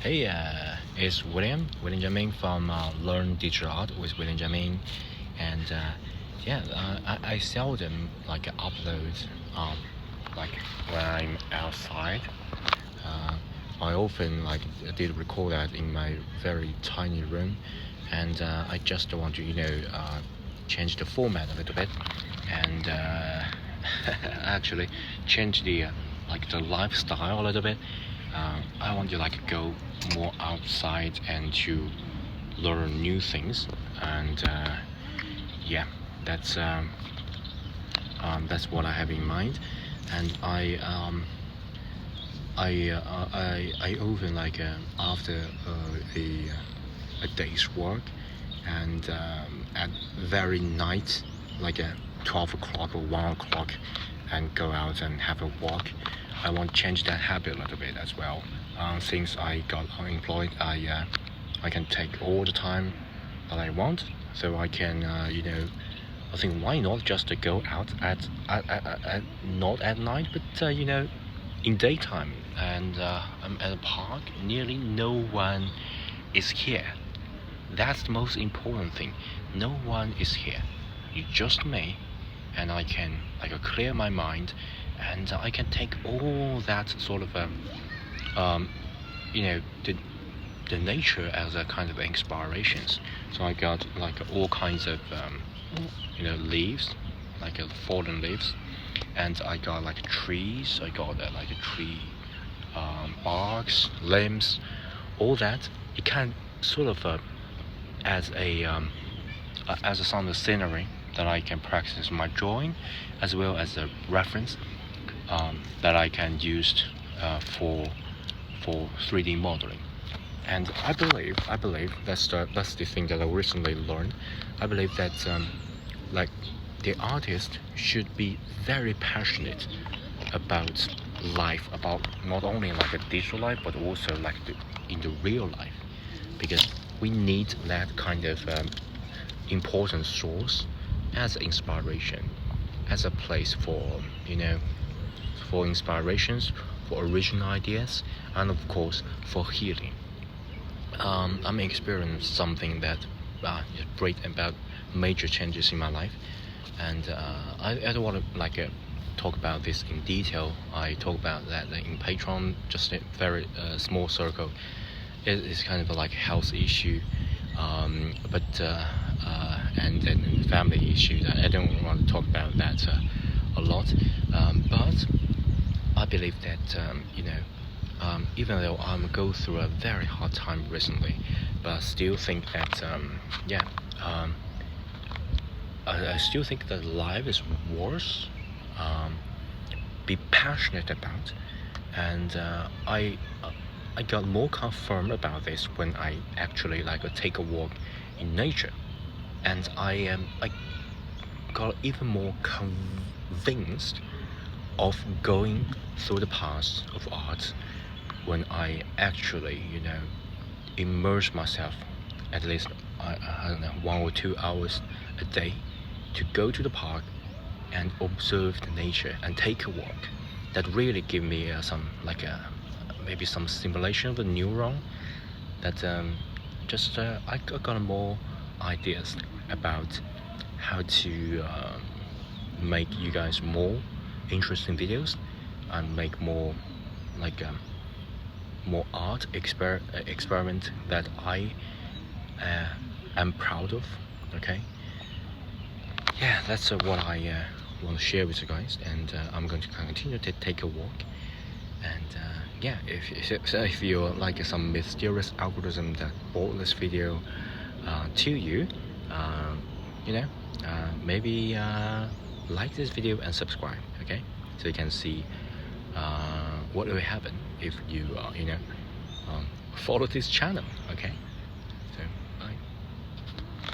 Hey, it's William Jamming from Learn Digital Art with William Jamming, and I seldom upload um, like when I'm outside. Uh, I often did record that in my very tiny room, and I just want to change the format a little bit, and actually change the lifestyle a little bit. I want to go more outside and to learn new things, and yeah, that's that's what I have in mind, and I often after a day's work, and at very night, 12 o'clock or 1 o'clock, and go out and have a walk. I want to change that habit a little bit as well. Since I got unemployed, I can take all the time that I want, so I can I think why not just to go out at not at night, but in daytime, and I'm at a park. Nearly no one is here. That's the most important thing. No one is here. It's just me, and I can clear my mind, and I can take all that sort of you know the nature as a kind of inspirations. So I got all kinds of leaves, fallen leaves, and I got trees. I got tree barks, limbs, all that. It can sort of as a sound of scenery that I can practice my drawing, as well as a reference that I can use for 3D modeling. And I believe that's the thing that I recently learned. I believe that the artist should be very passionate about life, about not only a digital life, but also in the real life, because we need that kind of important source as inspiration, as a place for for inspirations, for original ideas, and of course for healing. I'm experiencing something that is great about major changes in my life, and I don't want to talk about this in detail. I talk about that in Patreon, just a very small circle. It's kind of health issue, but and family issues. I don't want to talk about that a lot, but I believe that even though I'm going through a very hard time recently, but I still think that I still think that life is worth be passionate about, and I got more confirmed about this when I actually take a walk in nature, and I got even more convinced of going through the path of art when I actually immerse myself at least I don't know 1 or 2 hours a day to go to the park and observe the nature and take a walk. That really give me some maybe some stimulation of the neuron that I got more ideas about how to make you guys more interesting videos and make more more art experiment that I am proud of. Okay, yeah, that's what I want to share with you guys, and I'm going to continue to take a walk. And yeah, if you like some mysterious algorithm that brought this video to you, you know, maybe like this video and subscribe. Okay, so you can see what will happen if you follow this channel. Okay.